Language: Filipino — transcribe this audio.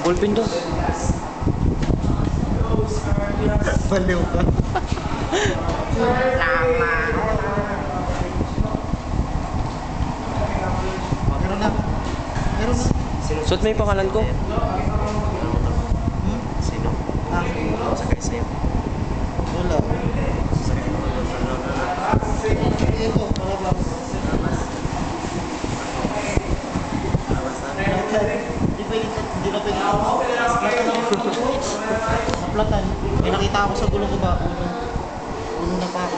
Ballpen daw. Baliw ka. Meron na. Meron na. Suot mo yung pangalan ko. Sino? Sakay sa'yo. Wala. Ito, para ba? Hindi na pwede ako. Naplatan. May nakita ako sa gulong ko ba? Uno na pa ako.